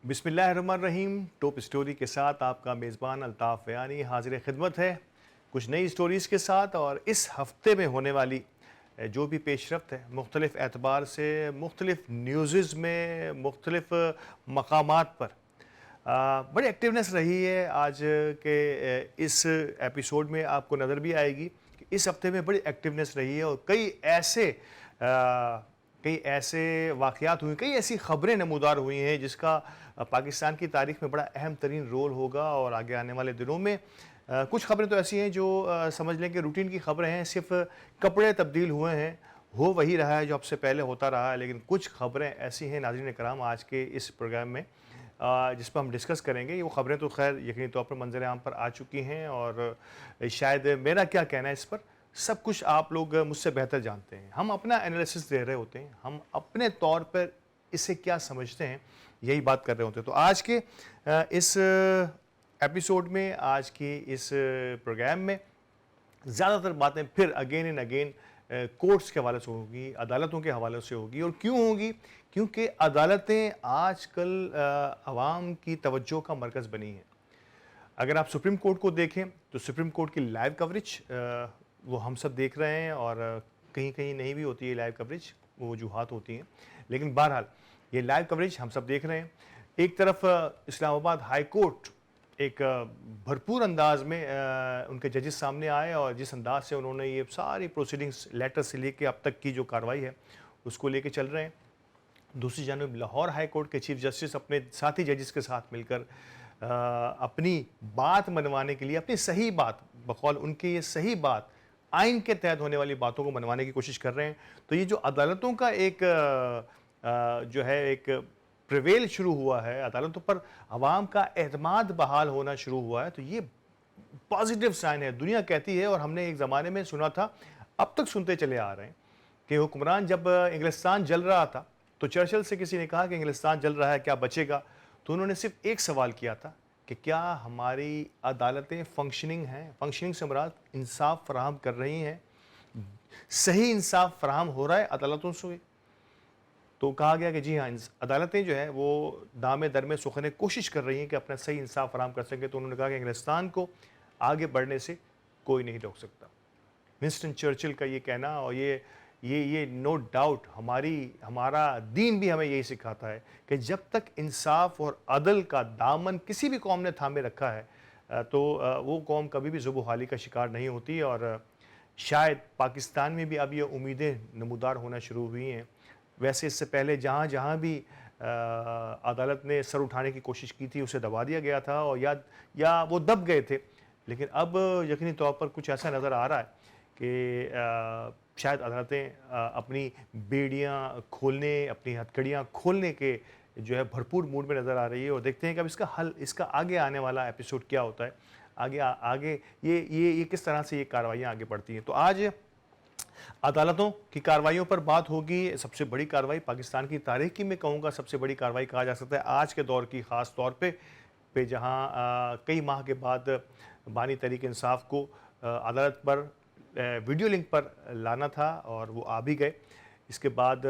बिस्मिल्लाहिर्रहमानिर्रहीम। Top story के साथ आपका मेज़बान अल्ताफ़ बयानी हाज़िर खिदमत है कुछ नई स्टोरीज़ के साथ। और इस हफ़्ते में होने वाली जो भी पेशरफ्त है मुख्तलिफ़ एतबार से, मुख्तलिफ़ न्यूज़ में, मुख्तलिफ़ मकामात पर बड़ी एक्टिवनेस रही है। आज के इस एपिसोड में आपको नज़र भी आएगी कि इस हफ़्ते में बड़ी एक्टिवनेस रही है और कई ऐसे वाक़यात हुए, कई ऐसी ख़बरें नमूदार हुई हैं जिसका पाकिस्तान की तारीख़ में बड़ा अहम तरीन रोल होगा। और आगे आने वाले दिनों में कुछ ख़बरें तो ऐसी हैं जो समझ लें कि रूटीन की ख़बरें हैं, सिर्फ़ कपड़े तब्दील हुए हैं, हो वही रहा है जो अब से पहले होता रहा है। लेकिन कुछ ख़बरें ऐसी हैं नाज़रीन कराम आज के इस प्रोग्राम में जिस पर हम डिस्कस करेंगे। वो ख़बरें तो ख़ैर यकीनी तौर पर मंज़र आम पर आ चुकी हैं और शायद मेरा क्या कहना है इस पर सब कुछ आप लोग मुझसे बेहतर जानते हैं। हम अपना एनालिसिस दे रहे होते हैं, हम अपने तौर पर इसे क्या समझते हैं यही बात कर रहे होते हैं। तो आज के इस एपिसोड में, आज की इस प्रोग्राम में ज़्यादातर बातें फिर अगेन एंड अगेन कोर्ट्स के हवाले से होगी, अदालतों के हवाले से होगी। और क्यों होगी? क्योंकि अदालतें आजकल आवाम की तवज्जो का मरकज़ बनी हैं। अगर आप सुप्रीम कोर्ट को देखें तो सुप्रीम कोर्ट की लाइव कवरेज वो हम सब देख रहे हैं और कहीं-कहीं नहीं भी होती है लाइव कवरेज, वो वजूहात होती हैं। लेकिन बहरहाल ये लाइव कवरेज हम सब देख रहे हैं। एक तरफ इस्लामाबाद हाई कोर्ट एक भरपूर अंदाज में उनके जजेस सामने आए और जिस अंदाज से उन्होंने ये सारी प्रोसीडिंग्स लेटर से लेके अब तक की जो कार्रवाई है उसको लेके चल रहे हैं। दूसरी जानब लाहौर हाई कोर्ट के चीफ जस्टिस अपने साथी जजेस के साथ मिलकर अपनी बात मनवाने के लिए, अपनी सही बात, बकौल उनके ये सही बात, आइन के तहत होने वाली बातों को मनवाने की कोशिश कर रहे हैं। तो ये जो अदालतों का एक जो है एक प्रिवेल शुरू हुआ है, अदालतों पर अवाम का एतमाद बहाल होना शुरू हुआ है, तो ये पॉजिटिव साइन है। दुनिया कहती है और हमने एक ज़माने में सुना था, अब तक सुनते चले आ रहे हैं कि हुक्मरान जब इंग्लिस्तान जल रहा था तो चर्चिल से किसी ने कहा कि इंग्लिस्तान जल रहा है, क्या बचेगा? तो उन्होंने सिर्फ एक सवाल किया था कि क्या हमारी अदालतें फंक्शनिंग हैं? फंक्शनिंग से मुराद इंसाफ फराहम कर रही हैं, सही इंसाफ फराहम हो रहा है अदालतों से? तो कहा गया कि जी हाँ, अदालतें जो है वो दामे दर में सुखने कोशिश कर रही हैं कि अपना सही इंसाफ फराहम कर सकें। तो उन्होंने कहा कि इंग्लिस्तान को आगे बढ़ने से कोई नहीं रोक सकता। विंस्टन चर्चिल का ये कहना, और ये नो डाउट हमारा दीन भी हमें यही सिखाता है कि जब तक इंसाफ और अदल का दामन किसी भी कौम ने थामे रखा है तो वो कौम कभी भी ज़ुबो-हाली का शिकार नहीं होती। और शायद पाकिस्तान में भी अब ये उम्मीदें नमूदार होना शुरू हुई हैं। वैसे इससे पहले जहाँ भी अदालत ने सर उठाने की कोशिश की थी उसे दबा दिया गया था और या वो दब गए थे। लेकिन अब यकीनी तौर पर कुछ ऐसा नज़र आ रहा है कि शायद अदालतें अपनी बेड़ियाँ खोलने, अपनी हथकड़ियाँ खोलने के जो है भरपूर मूड में नज़र आ रही है। और देखते हैं कि अब इसका आगे आने वाला एपिसोड क्या होता है, आगे ये किस तरह से ये कार्रवाइयाँ आगे बढ़ती हैं। तो आज अदालतों की कार्रवाइयों पर बात होगी। सबसे बड़ी कार्रवाई पाकिस्तान की तारीख की मैं कहूँगा सबसे बड़ी कार्रवाई कहा जा सकता है आज के दौर की, ख़ास तौर पे जहाँ कई माह के बाद बानी तहरीक इंसाफ को अदालत पर वीडियो लिंक पर लाना था और वो आ भी गए। इसके बाद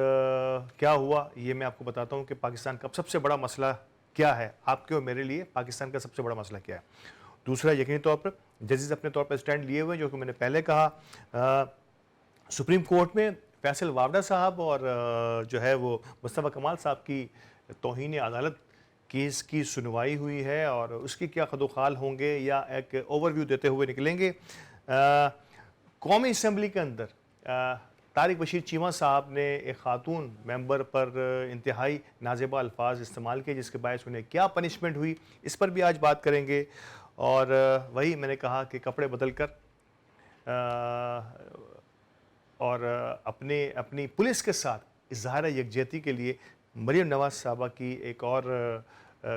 क्या हुआ ये मैं आपको बताता हूँ कि पाकिस्तान का सबसे बड़ा मसला क्या है, आपके और मेरे लिए पाकिस्तान का सबसे बड़ा मसला क्या है। दूसरा, यकीनी तौर पर जजेस अपने तौर पर स्टैंड लिए हुए हैं, जो कि मैंने पहले कहा। सुप्रीम कोर्ट में फैसल वावड़ा साहब और जो है वो मुस्तफ़ा कमाल साहब की तौहीन अदालत केस की सुनवाई हुई है और उसकी क्या खदोखाल होंगे या एक ओवरव्यू देते हुए निकलेंगे। कौमी असम्बली के अंदर तारिक बशीर चीमा साहब ने एक खातून मेंबर पर इंतहाई नाजेबा अल्फाज इस्तेमाल किए, जिसके बायस उन्हें क्या पनिशमेंट हुई, इस पर भी आज बात करेंगे। और वही मैंने कहा कि कपड़े बदल कर और अपनी पुलिस के साथ इजहार यकजहती के लिए मरीम नवाज़ साहबा की एक और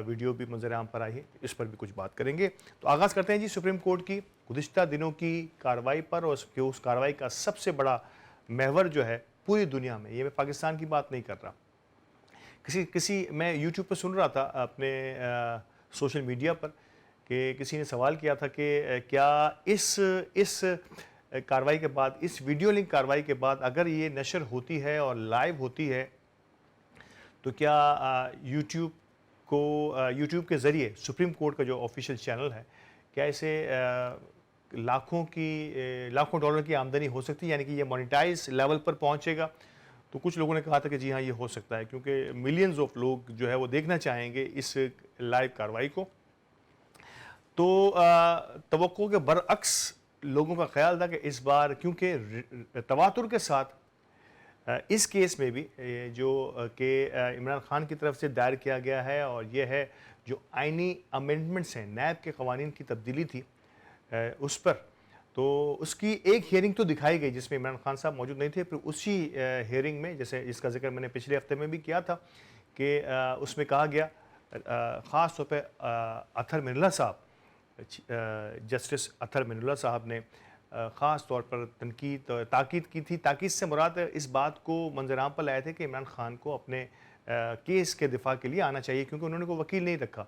वीडियो भी मंजर आम पर आई है, इस पर भी कुछ बात करेंगे। तो आगाज़ करते हैं जी सुप्रीम कोर्ट की गुज़िश्ता दिनों की कार्रवाई पर। और उस कार्रवाई का सबसे बड़ा महवर जो है पूरी दुनिया में, ये मैं पाकिस्तान की बात नहीं कर रहा, मैं यूट्यूब पर सुन रहा था अपने सोशल मीडिया पर कि किसी ने सवाल किया था कि क्या इस कार्रवाई के बाद, इस वीडियो लिंक कार्रवाई के बाद अगर ये नशर होती है और लाइव होती है तो क्या यूट्यूब को यूट्यूब के ज़रिए सुप्रीम कोर्ट का जो ऑफिशियल चैनल है, क्या इसे लाखों डॉलर की आमदनी हो सकती है, यानी कि ये मोनेटाइज लेवल पर पहुंचेगा? तो कुछ लोगों ने कहा था कि जी हाँ, ये हो सकता है, क्योंकि मिलियंस ऑफ लोग जो है वो देखना चाहेंगे इस लाइव कार्रवाई को। तो तवक्को के बरअक्स लोगों का ख्याल था कि इस बार क्योंकि तवातुर के साथ इस केस में भी जो कि इमरान खान की तरफ से दायर किया गया है, और ये है जो आइनी अमेंडमेंट्स हैं, नैब के कवानीन की तब्दीली थी उस पर, तो उसकी एक हियरिंग तो दिखाई गई जिसमें इमरान खान साहब मौजूद नहीं थे। फिर उसी हियरिंग में, जैसे इसका जिक्र मैंने पिछले हफ्ते में भी किया था, कि उसमें कहा गया ख़ास तौर पे अतहर मिनल्ला साहब, जस्टिस अतहर मिनल्ला साहब ने ख़ास तौर पर ताकीद की थी। ताकीद से मुराद इस बात को मंजराम पर लाए थे कि इमरान खान को अपने केस के दिफा के लिए आना चाहिए, क्योंकि उन्होंने कोई वकील नहीं रखा।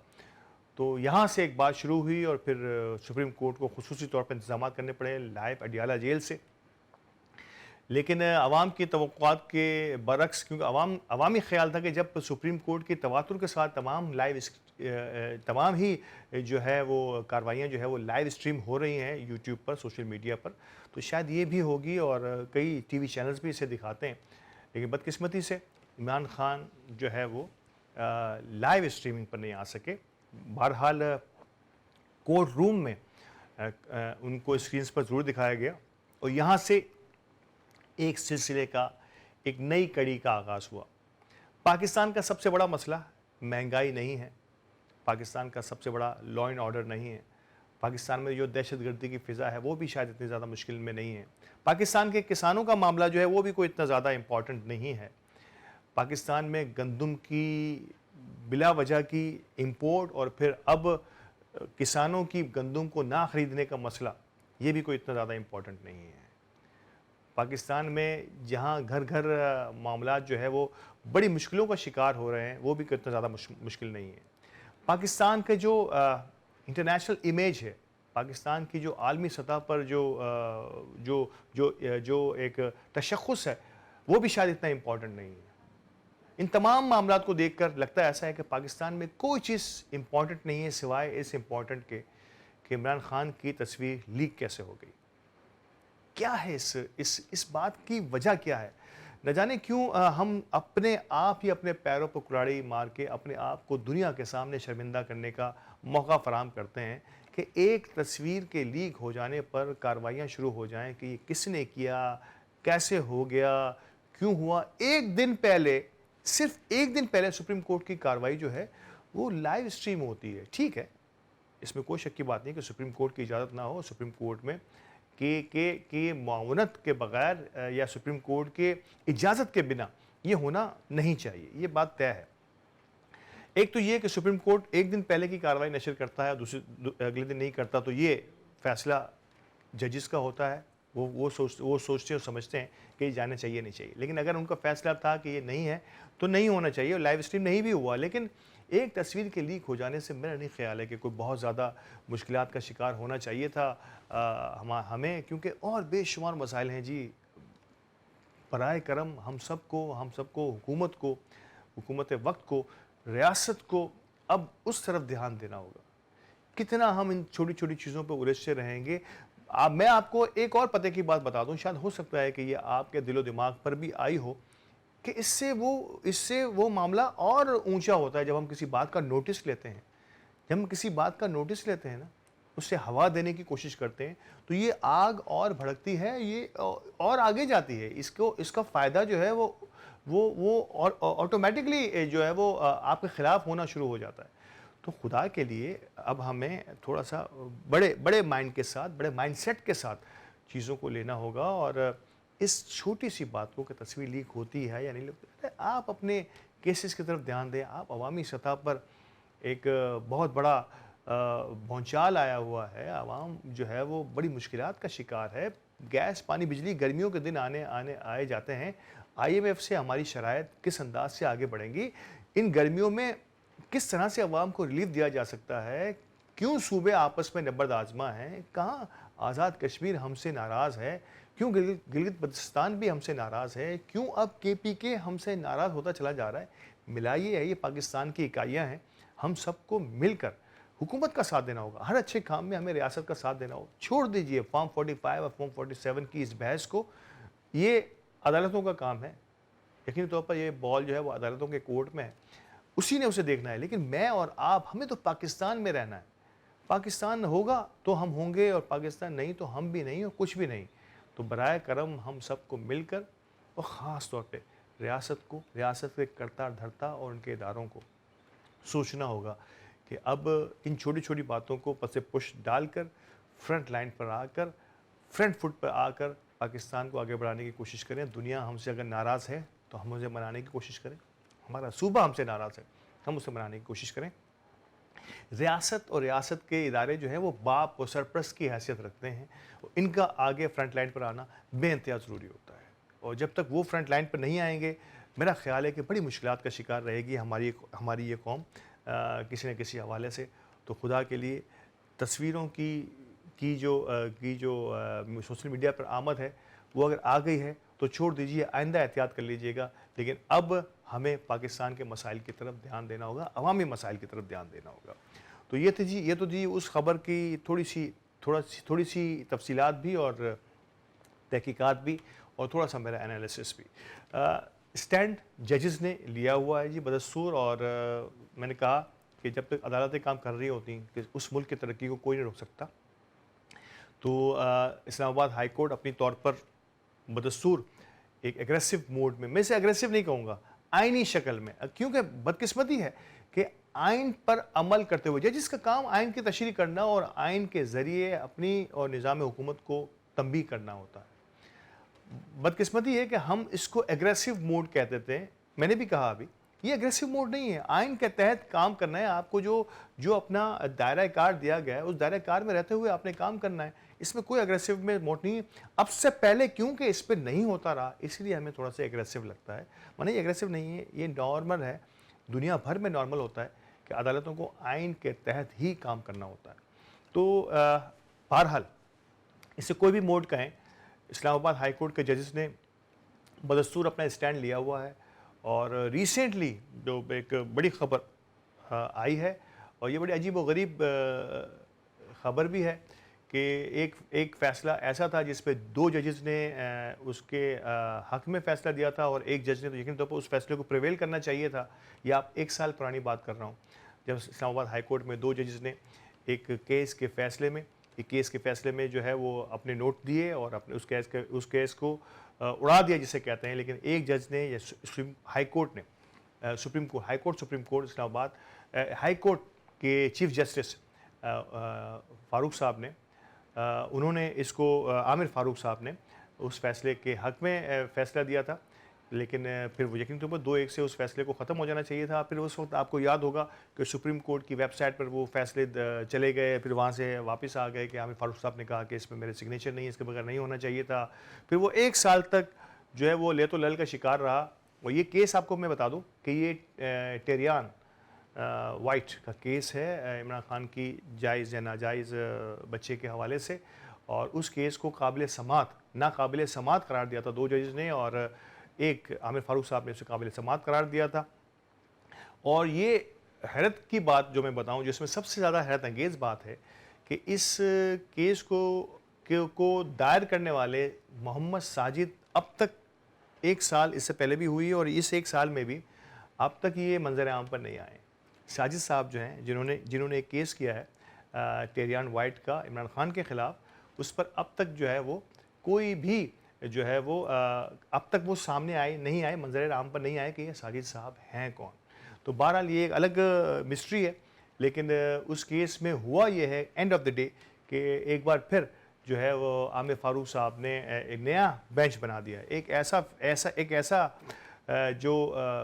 तो यहाँ से एक बात शुरू हुई और फिर सुप्रीम कोर्ट को खुसूसी तौर पर इंतजाम करने पड़े लाइव अडियाला जेल से। लेकिन अवाम की तवक्कुआत के बरक्स, क्योंकि अवामी ख्याल था कि जब सुप्रीम कोर्ट की तवातुर के साथ तमाम ही जो है वो कार्रवाइयाँ जो है वो लाइव स्ट्रीम हो रही हैं यूट्यूब पर, सोशल मीडिया पर, तो शायद ये भी होगी, और कई टीवी चैनल्स भी इसे दिखाते हैं। लेकिन बदकिस्मती से इमरान खान जो है वो लाइव स्ट्रीमिंग पर नहीं आ सके। बहरहाल कोर्ट रूम में उनको स्क्रीन्स पर ज़रूर दिखाया गया, और यहाँ से एक सिलसिले का, एक नई कड़ी का आगाज़ हुआ। पाकिस्तान का सबसे बड़ा मसला महंगाई नहीं है, पाकिस्तान का सबसे बड़ा लॉ एंड ऑर्डर नहीं है, पाकिस्तान में जो दहशतगर्दी की फ़िज़ा है वो भी शायद इतनी ज़्यादा मुश्किल में नहीं है, पाकिस्तान के किसानों का मामला जो है वो भी कोई इतना ज़्यादा इम्पॉर्टेंट नहीं है, पाकिस्तान में गंदम की बिला वजह की इंपोर्ट और फिर अब किसानों की गंदम को ना ख़रीदने का मसला, ये भी कोई इतना ज़्यादा इम्पॉर्टेंट नहीं है। पाकिस्तान में जहाँ घर घर मामलात जो है वो बड़ी मुश्किलों का शिकार हो रहे हैं, वो भी इतना ज़्यादा मुश्किल नहीं है। पाकिस्तान के जो इंटरनेशनल इमेज है, पाकिस्तान की जो आलमी सतह पर जो एक तशख़्ख़ुस है, वो भी शायद इतना इम्पॉर्टेंट नहीं है। इन तमाम मामलात को देखकर लगता है ऐसा है कि पाकिस्तान में कोई चीज़ इम्पॉर्टेंट नहीं है सिवाय इस इम्पॉर्टेंट के कि इमरान खान की तस्वीर लीक कैसे हो गई। क्या है इस बात की वजह क्या है? न जाने क्यों हम अपने आप ही अपने पैरों पर कुल्हाड़ी मार के अपने आप को दुनिया के सामने शर्मिंदा करने का मौका फराहम करते हैं कि एक तस्वीर के लीक हो जाने पर कार्रवाइयाँ शुरू हो जाएं कि ये किसने किया, कैसे हो गया, क्यों हुआ। एक दिन पहले, सिर्फ एक दिन पहले सुप्रीम कोर्ट की कार्रवाई जो है वो लाइव स्ट्रीम होती है। ठीक है, इसमें कोई शक की बात नहीं कि सुप्रीम कोर्ट की इजाज़त ना हो, सुप्रीम कोर्ट में के मुआवनत के बगैर या सुप्रीम कोर्ट के इजाज़त के बिना ये होना नहीं चाहिए, ये बात तय है। एक तो ये कि सुप्रीम कोर्ट एक दिन पहले की कार्रवाई नशर करता है, अगले दिन नहीं करता, तो ये फैसला जजेस का होता है, वो सोचते और समझते हैं कि ये जाना चाहिए नहीं चाहिए। लेकिन अगर उनका फैसला था कि ये नहीं है तो नहीं होना चाहिए, और लाइव स्ट्रीम नहीं भी हुआ। लेकिन एक तस्वीर के लीक हो जाने से मेरा नहीं ख्याल है कि कोई बहुत ज़्यादा मुश्किलात का शिकार होना चाहिए था हमें, क्योंकि और बेशुमार मसाइल हैं जी। बराए करम हम सबको हुकूमत वक्त को, रियासत को अब उस तरफ ध्यान देना होगा। कितना हम इन छोटी छोटी चीज़ों पर उलझते रहेंगे। मैं आपको एक और पते की बात बता दूं, शायद हो सकता है कि ये आपके दिलो दिमाग पर भी आई हो, कि इससे वो मामला और ऊंचा होता है जब हम किसी बात का नोटिस लेते हैं। जब हम किसी बात का नोटिस लेते हैं ना, उससे हवा देने की कोशिश करते हैं, तो ये आग और भड़कती है, ये और आगे जाती है। इसका फ़ायदा जो है वो और ऑटोमेटिकली जो है वो आपके ख़िलाफ़ होना शुरू हो जाता है। तो खुदा के लिए अब हमें थोड़ा सा बड़े माइंड के साथ, बड़े माइंडसेट के साथ चीज़ों को लेना होगा, और इस छोटी सी बात को कि तस्वीर लीक होती है या नहीं होती, आप अपने केसेस की तरफ ध्यान दें। आप अवामी सतह पर एक बहुत बड़ा भौचाल आया हुआ है, आवाम जो है वो बड़ी मुश्किलात का शिकार है। गैस, पानी, बिजली, गर्मियों के दिन आए जाते हैं। IMF से हमारी शराइत किस अंदाज से आगे बढ़ेंगी, इन गर्मियों में किस तरह से अवाम को रिलीफ दिया जा सकता है, क्यों सूबे आपस में नब्बर्द आज़मा हैं, कहाँ आज़ाद कश्मीर हमसे नाराज़ है, क्यों गिलगित बल्तिस्तान भी हमसे नाराज़ है, क्यों अब KPK हमसे नाराज़ होता चला जा रहा है। मिलाइए, ये पाकिस्तान की इकाइयाँ हैं, हम सबको मिलकर हुकूमत का साथ देना होगा। हर अच्छे काम में हमें रियासत का साथ देना होगा। छोड़ दीजिए फॉर्म 45 और फॉर्म 47 की इस बहस को, ये अदालतों का काम है। यकीनी तौर पर ये बॉल जो है वो अदालतों के कोर्ट में है, उसी ने उसे देखना है। लेकिन मैं और आप, हमें तो पाकिस्तान में रहना है। पाकिस्तान होगा तो हम होंगे और पाकिस्तान नहीं तो हम भी नहीं और कुछ भी नहीं। तो बराए करम हम सबको मिलकर और ख़ास तौर पे रियासत को, रियासत के कर्ता धर्ता और उनके इदारों को सोचना होगा कि अब इन छोटी-छोटी बातों को पसे पुश डालकर फ्रंट लाइन पर आकर, फ्रंट फुट पर आकर पाकिस्तान को आगे बढ़ाने की कोशिश करें। दुनिया हमसे अगर नाराज़ है तो हम उसे मनाने की कोशिश करें। हमारा सूबा हमसे नाराज़ है, हम उसे मनाने की कोशिश करें। रियासत और रियासत के इदारे जो हैं वो बाप और सरपरस्त की हैसियत रखते हैं। इनका आगे फ्रंट लाइन पर आना बेइंतहा ज़रूरी होता है। और जब तक वो फ्रंट लाइन पर नहीं आएंगे, मेरा ख़्याल है कि बड़ी मुश्किलात का शिकार रहेगी हमारी ये कौम किसी न किसी हवाले से। तो खुदा के लिए तस्वीरों की जो सोशल मीडिया पर आमद है, वो अगर आ गई है तो छोड़ दीजिए, आइंदा एहतियात कर लीजिएगा। लेकिन अब हमें पाकिस्तान के मसाइल की तरफ ध्यान देना होगा, अवामी मसाइल की तरफ ध्यान देना होगा। तो ये तो जी उस खबर की थोड़ी सी तफसीलात भी और तहकीकात भी और थोड़ा सा मेरा एनालिसिस भी। स्टैंड जजेस ने लिया हुआ है जी बदस्तूर। और मैंने कहा कि जब तक अदालतें काम कर रही होती हैं कि उस मुल्क की तरक्की को कोई नहीं रोक सकता। तो इस्लामाबाद हाई कोर्ट अपनी तौर पर बदस्तूर एक एग्रेसिव मोड में, मैं इसे एग्रेसिव नहीं कहूँगा, आइनी शक्ल में, क्योंकि बदकिस्मती है कि आइन पर अमल करते हुए जजिस का काम आइन की तशरीह करना और आइन के ज़रिए अपनी और निज़ाम हुकूमत को तंबीह करना होता है। बदकिस्मती है कि हम इसको एग्रेसिव मोड कह देते हैं। मैंने भी कहा अभी, ये एग्रेसिव मोड नहीं है। आइन के तहत काम करना है आपको, जो अपना दायरा कार दिया गया है उस दायरा कार में रहते हुए आपने काम करना है। इसमें कोई एग्रेसिव में मोड नहीं है। अब से पहले क्योंकि इस पर नहीं होता रहा, इसलिए हमें थोड़ा सा एग्रेसिव लगता है। माने ये एग्रेसिव नहीं है, ये नॉर्मल है। दुनिया भर में नॉर्मल होता है कि अदालतों को आइन के तहत ही काम करना होता है। तो बहरहाल इसे कोई भी मोड कहें, इस्लामाबाद हाई कोर्ट के जजेस ने बदस्तूर अपना स्टैंड लिया हुआ है। और रिसेंटली जो एक बड़ी ख़बर आई है, और ये बड़ी अजीब व गरीब ख़बर भी है कि एक फ़ैसला ऐसा था जिस पे 2 जजेस ने उसके हक़ में फ़ैसला दिया था और एक जज ने तो यकीन तौर पर उस फैसले को प्रिवेल करना चाहिए था। ये आप 1 साल पुरानी बात कर रहा हूँ, जब इस्लामाबाद हाई कोर्ट में 2 जजेस ने एक केस के फ़ैसले में जो है वो अपने नोट दिए और अपने उस केस को उड़ा दिया जिसे कहते हैं। लेकिन एक जज ने या supreme court Islamabad high court के चीफ जस्टिस फ़ारूक साहब ने, उन्होंने इसको आमिर फ़ारूक साहब ने उस फैसले के हक़ में फ़ैसला दिया था। लेकिन फिर वो यकीन तौर पर 2-1 से उस फैसले को ख़त्म हो जाना चाहिए था। फिर उस वक्त आपको याद होगा कि सुप्रीम कोर्ट की वेबसाइट पर वो फैसले चले गए, फिर वहाँ से वापस आ गए कि आमिर फ़ारूक साहब ने कहा कि इसमें मेरे सिग्नेचर नहीं है, इसके बगैर नहीं होना चाहिए था। फिर वो 1 साल तक जो है वो लेतो लल का शिकार रहा। और ये केस आपको मैं बता दूँ कि ये टेरियान वाइट का केस है, इमरान खान की जायज़ या नाजायज़ बच्चे के हवाले से। और उस केस को नाकाबिल समात करार दिया था 2 जजेस ने, और एक आमिर फ़ारूक साहब ने उसे काबिल समात करार दिया था। और ये हैरत की बात जो मैं बताऊं, जिसमें सबसे ज़्यादा हैरत अंगेज़ बात है कि इस केस को दायर करने वाले मोहम्मद साजिद अब तक 1 साल इससे पहले भी हुई और इस 1 साल में भी अब तक ये मंजर आम पर नहीं आए। साजिद साहब जो हैं, जिन्होंने एक केस किया है टेरियान वाइट का इमरान खान के ख़िलाफ़, उस पर अब तक जो है वो कोई भी जो है वो अब तक वो सामने नहीं आए, मंजर आम पर नहीं आए कि ये साजिद साहब हैं कौन। तो बहरहाल ये एक अलग मिस्ट्री है। लेकिन उस केस में हुआ ये है एंड ऑफ द डे कि एक बार फिर जो है वो आमिर फ़ारूक साहब ने एक नया बेंच बना दिया। एक ऐसा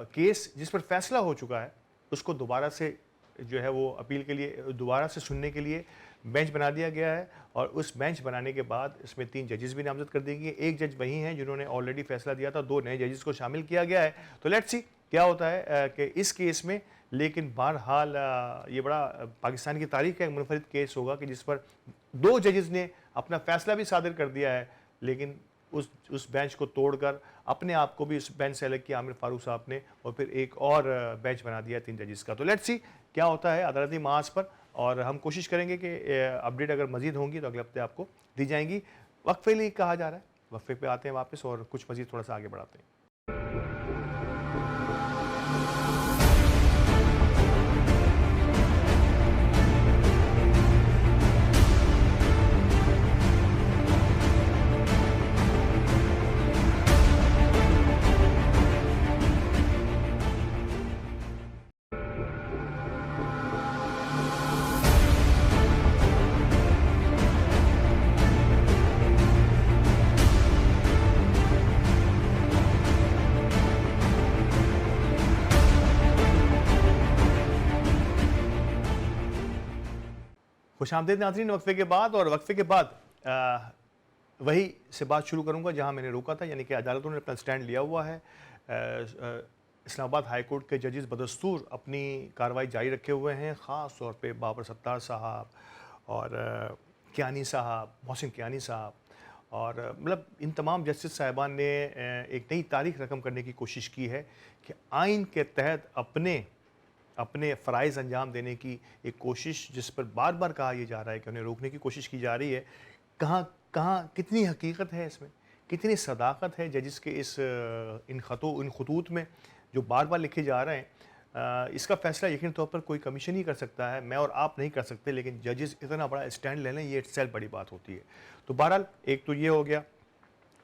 केस जिस पर फैसला हो चुका है, उसको दोबारा से जो है वो अपील के लिए, दोबारा से सुनने के लिए बेंच बना दिया गया है। और उस बेंच बनाने के बाद इसमें 3 जजेस भी नामजद कर देंगे। एक जज वही हैं जिन्होंने ऑलरेडी फैसला दिया था, 2 नए जजेस को शामिल किया गया है। तो लेट्स सी क्या होता है कि इस केस में। लेकिन बहरहाल ये बड़ा पाकिस्तान की तारीख का एक मुनफरिद केस होगा कि जिस पर 2 जजेस ने अपना फैसला भी सादिर कर दिया है, लेकिन उस बेंच को तोड़कर अपने आप को भी इस बेंच से अलग किया आमिर फारूक साहब ने और फिर एक और बेंच बना दिया 3 जजेस का। तो लेट्स सी क्या होता है अदालती महाज पर, और हम कोशिश करेंगे कि अपडेट अगर मज़ीद होंगी तो अगले हफ्ते आपको दी जाएँगी। वक्फे लिए कहा जा रहा है, वक्फे पे आते हैं वापस और कुछ मज़ीद थोड़ा-सा आगे बढ़ाते हैं। खुशामदीद नाज़रीन, वक्फे के बाद, और वक्फे के बाद वही से बात शुरू करूंगा जहां मैंने रोका था, यानी कि अदालतों ने अपना स्टैंड लिया हुआ है। इस्लामाबाद हाई कोर्ट के जजेस बदस्तूर अपनी कार्रवाई जारी रखे हुए हैं, ख़ास तौर पे बाबर सत्तार साहब और कियानी साहब, मोहसिन कियानी साहब, और मतलब इन तमाम जस्टिस साहिबान ने एक नई तारीख रकम करने की कोशिश की है कि आइन के तहत अपने अपने फ़राइज़ अंजाम देने की एक कोशिश, जिस पर बार बार कहा यह जा रहा है कि उन्हें रोकने की कोशिश की जा रही है। कहाँ कहाँ कितनी हकीकत है इसमें, कितनी सदाकत है जजिस के इस इन खतूत में जो बार बार लिखे जा रहे हैं। इसका फ़ैसला यकीनी तौर पर कोई कमीशन ही कर सकता है, मैं और आप नहीं कर सकते, लेकिन जजेस इतना बड़ा स्टैंड ले लें, ये इट्सेल्फ बड़ी बात होती है। तो बहरहाल एक तो ये हो गया,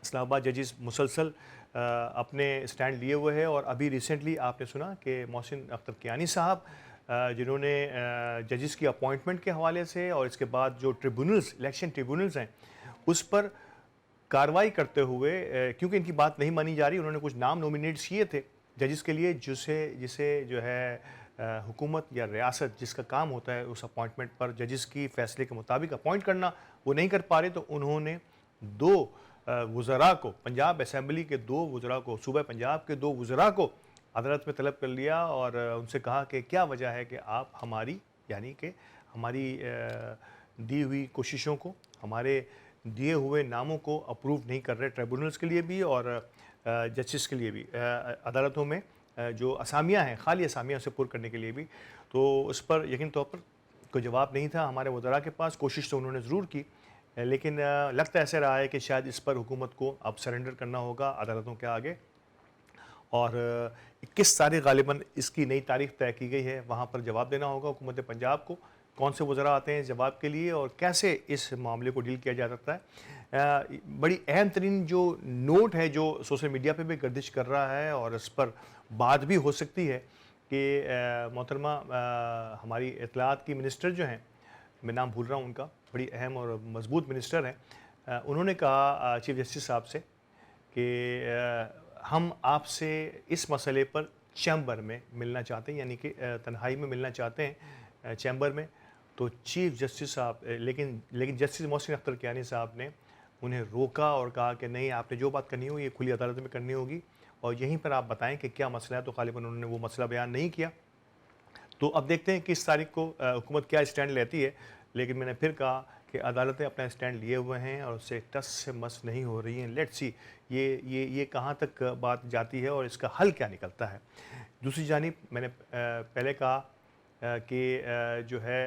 इस्लामाबाद जजेस मुसलसल अपने स्टैंड लिए हुए हैं, और अभी रिसेंटली आपने सुना कि मोहसिन अख्तर कियानी साहब जिन्होंने जजेस की अपॉइंटमेंट के हवाले से और इसके बाद जो ट्रिब्यूनल्स, इलेक्शन ट्रिब्यूनल्स हैं, उस पर कार्रवाई करते हुए, क्योंकि इनकी बात नहीं मानी जा रही, उन्होंने कुछ नाम नॉमिनेट्स किए थे जजेस के लिए, जिसे जो है हुकूमत या रियासत जिसका काम होता है उस अपॉइंटमेंट पर जजेस की फ़ैसले के मुताबिक अपॉइंट करना, वो नहीं कर पा रहे, तो उन्होंने 2 वज़रा को, पंजाब असम्बली के 2 वज़रा को, सूबा पंजाब के 2 वज़रा को अदालत में तलब कर लिया और उनसे कहा कि क्या वजह है कि आप हमारी, यानी कि हमारी दी हुई कोशिशों को, हमारे दिए हुए नामों को अप्रूव नहीं कर रहे, ट्रिब्यूनल्स के लिए भी और जस्टिस के लिए भी, अदालतों में जो असामियाँ हैं, खाली असामियाँ उसे पुर करने के लिए भी। तो उस पर यकीन तौर पर कोई जवाब नहीं था हमारे वज़रा के पास। कोशिश तो उन्होंने ज़रूर की, लेकिन लगता ऐसे रहा है कि शायद इस पर हुकूमत को अब सरेंडर करना होगा अदालतों के आगे, और 21 तारीख गालिबन इसकी नई तारीख तय की गई है, वहाँ पर जवाब देना होगा हुकूमत पंजाब को। कौन से वज़रा आते हैं इस जवाब के लिए और कैसे इस मामले को डील किया जा सकता है। बड़ी अहम तरीन जो नोट है जो सोशल मीडिया पे भी गर्दिश कर रहा है और इस पर बात भी हो सकती है कि मोहतरमा हमारी इत्तलाआत की मिनिस्टर जो हैं, मैं नाम भूल रहा हूँ उनका, बड़ी अहम और मजबूत मिनिस्टर हैं, उन्होंने कहा चीफ जस्टिस साहब से कि हम आपसे इस मसले पर चैम्बर में मिलना चाहते हैं, यानी कि तन्हाई में मिलना चाहते हैं चैम्बर में। तो चीफ जस्टिस साहब लेकिन जस्टिस मोहसिन अख्तर कियानी साहब ने उन्हें रोका और कहा कि नहीं, आपने जो बात करनी हो ये खुली अदालत में करनी होगी और यहीं पर आप बताएं कि क्या मसला है। तो गालिबन उन्होंने वो मसला बयान नहीं किया। तो अब देखते हैं कि इस तारीख को हुकूमत क्या स्टैंड लेती है, लेकिन मैंने फिर कहा कि अदालतें अपना स्टैंड लिए हुए हैं और उससे टस से मस नहीं हो रही हैं। लेट्स सी ये कहाँ तक बात जाती है और इसका हल क्या निकलता है। दूसरी जानिब मैंने पहले कहा कि जो है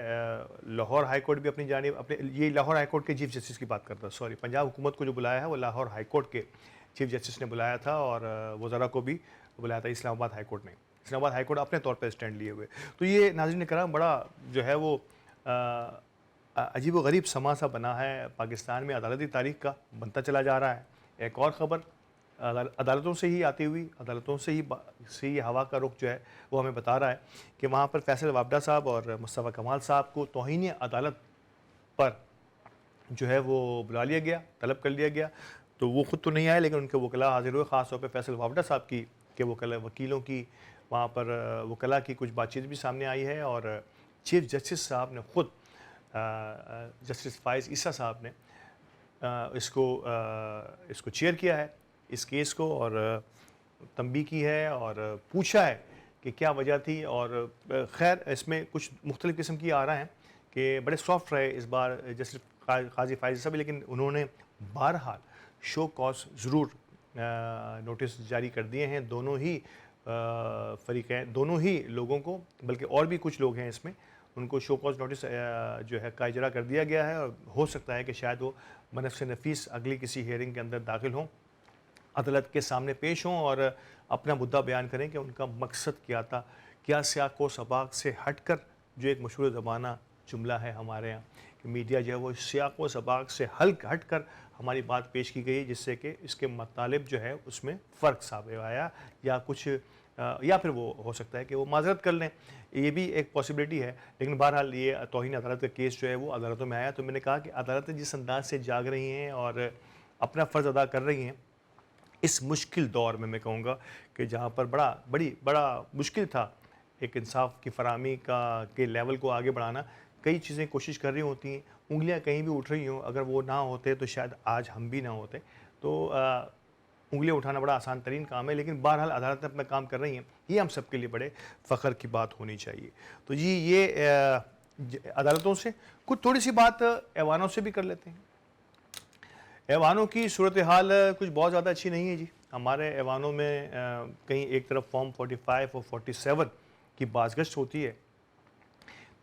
लाहौर हाई कोर्ट भी अपनी जानिब ये लाहौर हाई कोर्ट के चीफ जस्टिस की बात करता, सॉरी, पंजाब हुकूमत को जो बुलाया है वो लाहौर हाई कोर्ट के चीफ जस्टिस ने बुलाया था और वज़रा को भी बुलाया था, इस्लामाबाद हाई कोर्ट ने। इस्लामाबाद हाई कोर्ट अपने तौर पर स्टैंड लिए हुए। तो ये नाज़रीन कराम बड़ा जो है वो अजीब व गरीब समा सा बना है पाकिस्तान में, अदालती तारीख का बनता चला जा रहा है। एक और ख़बर अदालतों से ही आती हुई, अदालतों से ही हवा का रुख जो है वो हमें बता रहा है कि वहाँ पर फैसल वाबडा साहब और मुस्तफ़ा कमाल साहब को तौहीन अदालत पर जो है वो बुला लिया गया, तलब कर लिया गया। तो वो ख़ुद तो नहीं आए लेकिन उनके वकला हाजिर हुए, ख़ास तौर पर फैसल वाबडा साहब की के वकीलों की वहाँ पर वकला की कुछ बातचीत भी सामने आई है और चीफ जस्टिस साहब ने ख़ुद जस्टिस फ़ाइज़ ईसा साहब ने इसको चेयर किया है इस केस को और तंबीह की है और पूछा है कि क्या वजह थी। और खैर इसमें कुछ मुख्तलिफ़ किस्म की आ रहा हैं कि बड़े सॉफ्ट रहे इस बार जस्टिस काजी फ़ाइज़ साहब, लेकिन उन्होंने बहरहाल शो कॉज ज़रूर नोटिस जारी कर दिए हैं दोनों ही फरीक़ैन, दोनों ही लोगों को, बल्कि और भी कुछ लोग हैं इसमें, उनको शो कॉज़ नोटिस जो है का इजरा कर दिया गया है और हो सकता है कि शायद वो बनफ़्स नफ़ीस अगली किसी हियरिंग के अंदर दाखिल हों, अदालत के सामने पेश हों और अपना मुद्दा बयान करें कि उनका मकसद क्या था। क्या सियाक़ व सबाक़ से हटकर, जो एक मशहूर ज़माना जुमला है हमारे यहाँ कि मीडिया जो है वो सियाक़ व सबाक़ से हटकर हमारी बात पेश की गई, जिससे कि इसके मतलब जो है उसमें फ़र्क सामने आया या कुछ या फिर वो हो सकता है कि वो माज़रत कर लें, ये भी एक पॉसिबिलिटी है। लेकिन बहरहाल ये तौहीन अदालत का केस जो है वो अदालतों में आया, तो मैंने कहा कि अदालतें जिस अंदाज़ से जाग रही हैं और अपना फ़र्ज़ अदा कर रही हैं इस मुश्किल दौर में, मैं कहूँगा कि जहाँ पर बड़ा मुश्किल था एक इंसाफ की फराहमी का के लेवल को आगे बढ़ाना, कई चीज़ें कोशिश कर रही होती हैं, उँगलियाँ कहीं भी उठ रही हों, अगर वो ना होते तो शायद आज हम भी ना होते। तो उँगलियाँ उठाना बड़ा आसान तरीन काम है, लेकिन बहरहाल अदालतें अपना काम कर रही हैं, ये हम सब के लिए बड़े फ़ख्र की बात होनी चाहिए। तो जी ये अदालतों से कुछ थोड़ी-सी बात ऐवानों से भी कर लेते हैं। ऐवानों की सूरत हाल कुछ बहुत ज़्यादा अच्छी नहीं है जी। हमारे ऐवानों में कहीं एक तरफ फॉर्म 45 और 47 की बाज़गश्त होती है,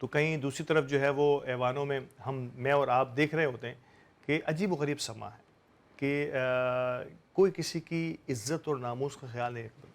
तो कहीं दूसरी तरफ जो है वो ऐवानों में मैं और आप देख रहे होते हैं कि अजीब व गरीब समा है कि कोई किसी की इज़्ज़त और नामूस का ख़्याल नहीं रखता।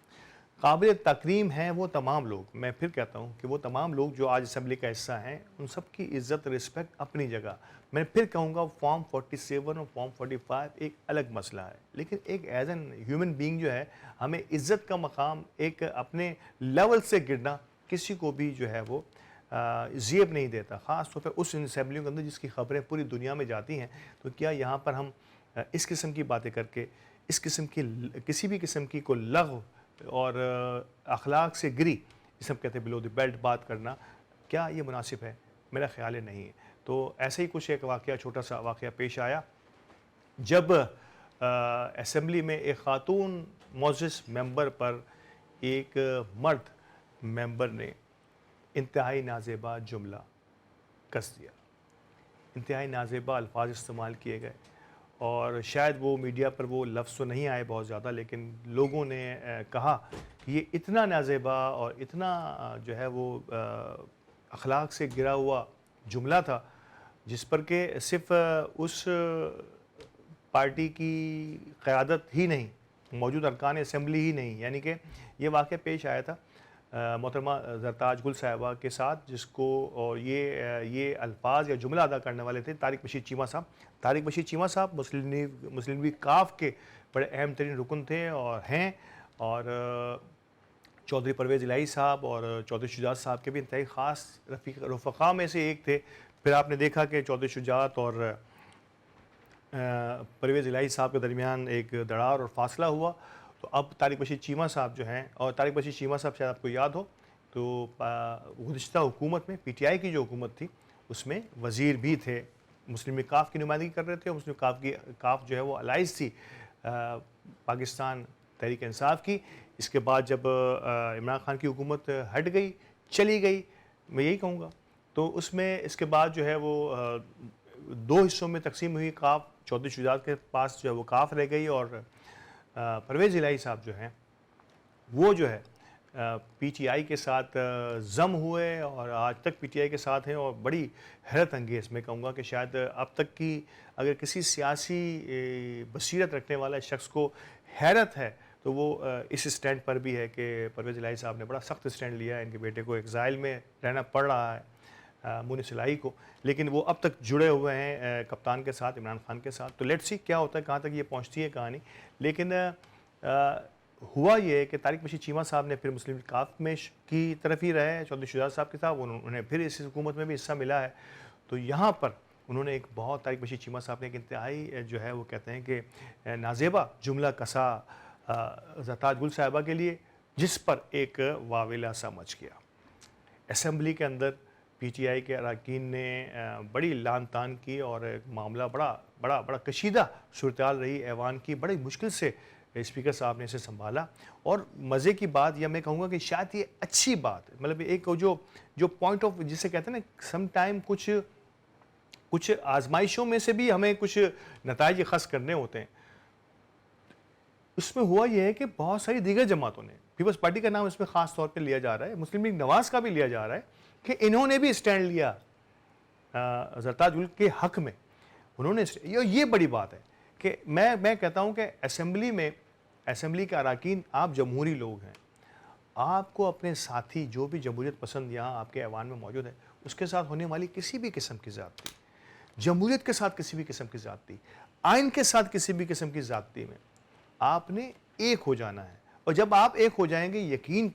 काबिल तकरीम हैं वो तमाम लोग, मैं फिर कहता हूँ कि वो तमाम लोग जो आज असेंबली का हिस्सा हैं, उन सब की इज़्ज़त रिस्पेक्ट अपनी जगह। मैं फिर कहूँगा फॉर्म 47 और फॉर्म 45 एक अलग मसला है, लेकिन एक एज़ एन ह्यूमन बीइंग जो है, हमें इज़्ज़त का मकाम एक अपने लेवल से गिरना किसी को भी जो है वो ज़ेब नहीं देता, ख़ास तौर पे उस असेंबलियों के अंदर जिसकी ख़बरें पूरी दुनिया में जाती हैं। तो क्या यहाँ पर हम इस किस्म की बातें करके, इस किस्म की किसी भी किस्म की कोई लग़्व और अखलाक से गिरी, जिसे हम कहते हैं बिलो द बेल्ट बात करना, क्या ये मुनासिब है? मेरा ख़्याल है नहीं है। तो ऐसे ही कुछ एक वाक़या, छोटा-सा वाक़या पेश आया, जब असेंबली में एक ख़ातून मोअज़्ज़िज़ मेंबर पर एक मर्द मेंबर ने इंतहाई नाज़ेबा जुमला कस दिया। इंतहाई नाज़ेबा अल्फ़ाज़ इस्तेमाल किए गए और शायद वो मीडिया पर वो लफ्ज़ तो नहीं आए बहुत ज़्यादा, लेकिन लोगों ने कहा कि ये इतना नाज़ेबा और इतना जो है वो अखलाक से गिरा हुआ जुमला था, जिस पर कि सिर्फ़ उस पार्टी की क़यादत ही नहीं, मौजूद अरकान असेंबली ही नहीं, यानी कि ये वाक़या पेश आया था मोहतरमा ज़रताज गुल साहिबा के साथ, जिसको और ये अल्फ़ाज़ या जुमला अदा करने वाले थे तारिक बशीर चीमा साहब। तारिक बशीर चीमा साहब मुस्लिम लीग काफ के बड़े अहम तरीन रुकन थे और हैं, और चौधरी परवेज़ इलाही साहब और चौधरी शुजात साहब के भी इंतहाई ख़ास रफ़क़ा में से एक थे। फिर आपने देखा कि चौधरी शुजात और परवेज़ इलाही साहब के दरमियान एक दरार और फ़ासला हुआ, तो अब तारिक बशीर चीमा साहब जो हैं, और तारिक बशीर चीमा साहब शायद आपको याद हो तो गुज़िश्ता हुकूमत में पीटीआई की जो हुकूमत थी उसमें वज़ीर भी थे, मुस्लिम लीग काफ की नुमाइंदगी कर रहे थे, और मुस्लिम काफ जो है वो अलाइज़ थी पाकिस्तान तहरीक इंसाफ की। इसके बाद जब इमरान खान की हुकूमत हट गई, चली गई, मैं यही कहूँगा, तो उसमें इसके बाद जो है वो दो हिस्सों में तकसीम हुई काफ। चौधरी शुजात के पास जो है वो काफ रह गई, और परवेज़ इलाही साहब जो हैं वो जो है पीटीआई के साथ ज़म हुए और आज तक पीटीआई के साथ हैं, और बड़ी हैरत अंगेज़ मैं कहूँगा कि शायद अब तक की अगर किसी सियासी बसीरत रखने वाला शख्स को हैरत है तो वो इस स्टैंड पर भी है कि परवेज़ इलाही साहब ने बड़ा सख्त स्टैंड लिया है। इनके बेटे को एक्साइल में रहना पड़ रहा है, मुनिस इलाही को, लेकिन वो अब तक जुड़े हुए हैं कप्तान के साथ, इमरान खान के साथ। तो लेट्स सी क्या होता है, कहाँ तक ये पहुँचती है कहानी। लेकिन हुआ ये कि तारिक बशीर चीमा साहब ने फिर मुस्लिम लीग काफ में की तरफ ही रहे, चौधरी शुजात साहब के साथ, उन्हें फिर इस हुकूमत में भी हिस्सा मिला है। तो यहाँ पर उन्होंने एक बहुत, तारिक बशीर चीमा साहब ने एक इंतहाई जो है वो कहते हैं कि नाज़ेबा जुमला कसा ज़रताज गुल साहिबा के लिए, जिस पर एक वाविला सा मच गया। असेंबली के अंदर पीटीआई के अरकान ने बड़ी लान तान की और एक मामला बड़ा कशीदा सूरत-ए-हाल रही ऐवान की, बड़ी मुश्किल से स्पीकर साहब ने इसे संभाला। और मज़े की बात, या मैं कहूँगा कि शायद ये अच्छी बात, मतलब एक जो पॉइंट ऑफ, जिसे कहते हैं ना सम टाइम कुछ आजमाइशों में से भी हमें कुछ नताइज ख़ास करने होते हैं। उसमें हुआ ये है कि बहुत सारी दीगर जमातों ने, पीपल्स पार्टी का नाम इसमें ख़ास तौर पे लिया जा रहा है, मुस्लिम लीग नवाज़ का भी लिया जा रहा है कि इन्होंने भी स्टैंड लिया ज़रदाद गुल के हक़ में। उन्होंने ये बड़ी बात है कि मैं कहता हूँ कि असेंबली के अरकान आप जमहूरी लोग हैं। आपको अपने साथी जो भी जमहूरियत पसंद यहाँ आपके ऐवान में मौजूद है, उसके साथ होने वाली किसी भी किस्म की ज़्यादती, जमहूरियत के साथ किसी भी किस्म की ज़्यादती, आइन के साथ किसी भी किस्म की ज़्यादती में आपने एक हो जाना है। और जब आप एक हो जाएंगे, यकीन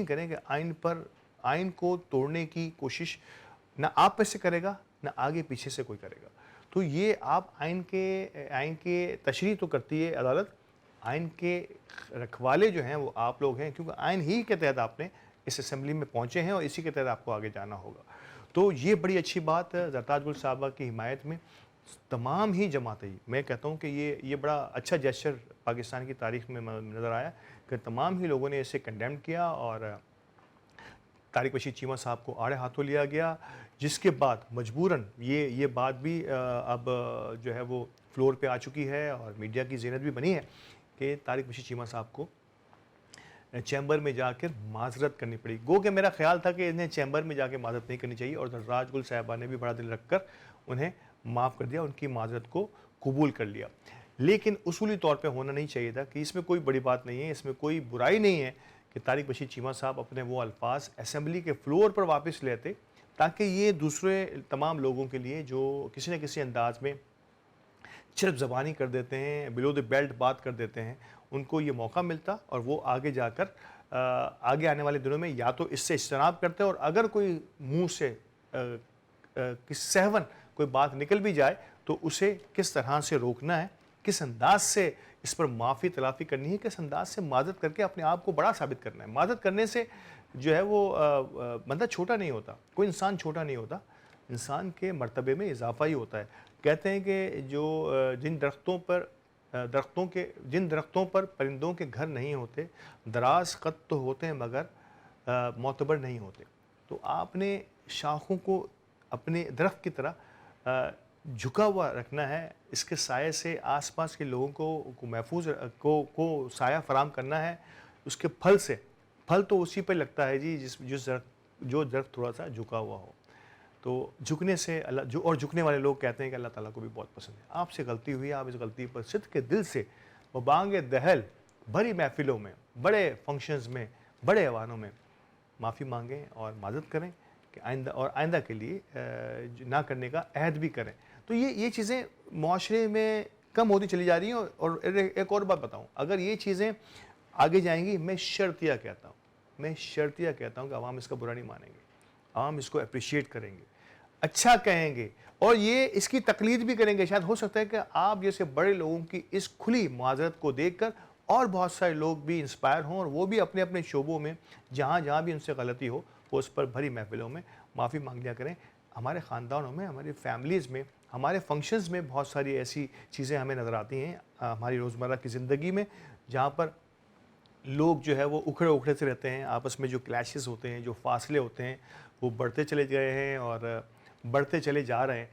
करें कि आइन को तोड़ने की कोशिश ना आप में से करेगा, ना आगे पीछे से कोई करेगा। तो ये आप आइन के तशरीह तो करती है अदालत, आइन के रखवाले जो हैं वो आप लोग हैं, क्योंकि आइन ही के तहत आपने इस असेंबली में पहुँचे हैं और इसी के तहत आपको आगे जाना होगा। तो ये बड़ी अच्छी बात है ज़रदाद गुल साहबा की हिमायत में तमाम ही जमातें, मैं कहता हूँ कि ये बड़ा अच्छा जेस्चर पाकिस्तान की तारीख में नज़र आया कि तमाम ही लोगों ने इसे कंडेम किया और तारिक रशीद चीमा साहब को आड़े हाथों लिया गया, जिसके बाद मजबूरन ये बात भी अब जो है वो फ्लोर पे आ चुकी है और मीडिया की ज़ीनत भी बनी है कि तारिक रशीद चीमा साहब को चैम्बर में जाकर माजरत करनी पड़ी। गो कि मेरा ख्याल था कि इन्हें चैम्बर में जाकर माजरत नहीं करनी चाहिए और ज़रदाद गुल साहिबा ने भी बड़ा दिल रखकर उन्हें माफ़ कर दिया, उनकी माजरत को कबूल कर लिया। लेकिन उसूली तौर पे होना नहीं चाहिए था कि इसमें कोई बड़ी बात नहीं है, इसमें कोई बुराई नहीं है कि तारिक रशीद चीमा साहब अपने वो अल्फाज असेंबली के फ्लोर पर वापस लेते, ताकि ये दूसरे तमाम लोगों के लिए जो किसी न किसी अंदाज में सिर्फ ज़बानी कर देते हैं, बिलो द बेल्ट बात कर देते हैं, उनको ये मौका मिलता और वो आगे जाकर आगे आने वाले दिनों में या तो इससे इज्तनाब करते और अगर कोई मुंह से किस सहवन कोई बात निकल भी जाए तो उसे किस तरह से रोकना है, किस अंदाज से इस पर माफ़ी तलाफ़ी करनी है, किस अंदाज से माज़रत करके अपने आप को बड़ा साबित करना है। माज़रत करने से जो है वो बंदा छोटा नहीं होता, कोई इंसान छोटा नहीं होता, इंसान के मर्तबे में इजाफ़ा ही होता है। कहते हैं कि जिन दरख्तों पर परिंदों के घर नहीं होते, दराज कद तो होते हैं मगर मोतबर नहीं होते। तो आपने शाखों को अपने दरख्त की तरह झुका हुआ रखना है, इसके साये से आसपास के लोगों को महफूज को साया फराम करना है। उसके फल तो उसी पर लगता है जी जो दरख्त थोड़ा सा झुका हुआ हो। तो झुकने से और झुकने वाले लोग कहते हैं कि अल्लाह ताला को भी बहुत पसंद है। आपसे गलती हुई, आप इस गलती पर सिद्क़ के दिल से वो बांगे दहल भरी महफिलों में, बड़े फंक्शंस में, बड़े ऐवानों में माफ़ी मांगें और माज़रत करें कि आइंदा के लिए ना करने का अहद भी करें। तो ये चीज़ें मुआशरे में कम होती चली जा रही हैं। और एक और बात बताऊँ, अगर ये चीज़ें आगे जाएंगी, मैं शर्तिया कहता हूँ कि आवाम इसका बुरा नहीं मानेंगे, आवाम इसको अप्रिशिएट करेंगे, अच्छा कहेंगे और ये इसकी तकलीद भी करेंगे। शायद हो सकता है कि आप जैसे बड़े लोगों की इस खुली माज़रत को देखकर और बहुत सारे लोग भी इंस्पायर हों और वो भी अपने अपने शोबों में जहाँ भी उनसे गलती हो वो उस पर भरी महफिलों में माफ़ी मांग लिया करें। हमारे ख़ानदानों में, हमारी फैमिलीज़ में, हमारे फंक्शंस में बहुत सारी ऐसी चीज़ें हमें नज़र आती हैं हमारी रोज़मर्रा की ज़िंदगी में, जहाँ पर लोग जो है वो उखड़े से रहते हैं, आपस में जो क्लैशेस होते हैं, जो फासले होते हैं वो बढ़ते चले गए हैं और बढ़ते चले जा रहे हैं।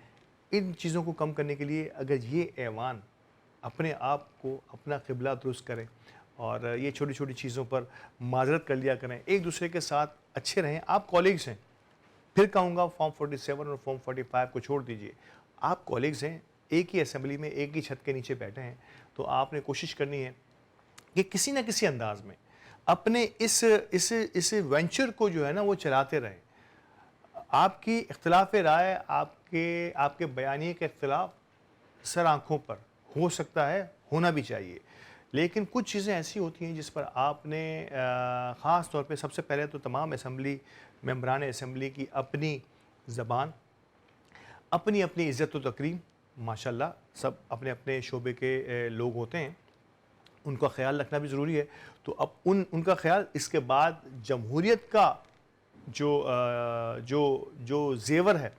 इन चीज़ों को कम करने के लिए अगर ये ऐवान अपने आप को अपना क़िबला दुरुस्त करें और ये छोटी छोटी चीज़ों पर माज़रत कर लिया करें, एक दूसरे के साथ अच्छे रहें। आप कॉलीग्स हैं, फिर कहूँगा फॉर्म 47 और फॉर्म 45 को छोड़ दीजिए, आप कॉलीग्स हैं, एक ही असेंबली में एक ही छत के नीचे बैठे हैं, तो आपने कोशिश करनी है कि किसी न किसी अंदाज में अपने इस वेंचर को जो है ना वो चलाते रहें। आपकी इख्तिलाफ राय, आपके बयानिए के इख्तिलाफ सर आँखों पर हो सकता है, होना भी चाहिए, लेकिन कुछ चीज़ें ऐसी होती हैं जिस पर आपने ख़ास तौर पे सबसे पहले तो तमाम मेंबरान असेंबली की अपनी ज़बान, अपनी इज़्ज़त व तकरीम, माशाल्लाह सब अपने अपने शोबे के लोग होते हैं, उनका ख़्याल रखना भी ज़रूरी है। तो अब उनका ख़्याल, इसके बाद जमहूरियत का जो ज़ेवर है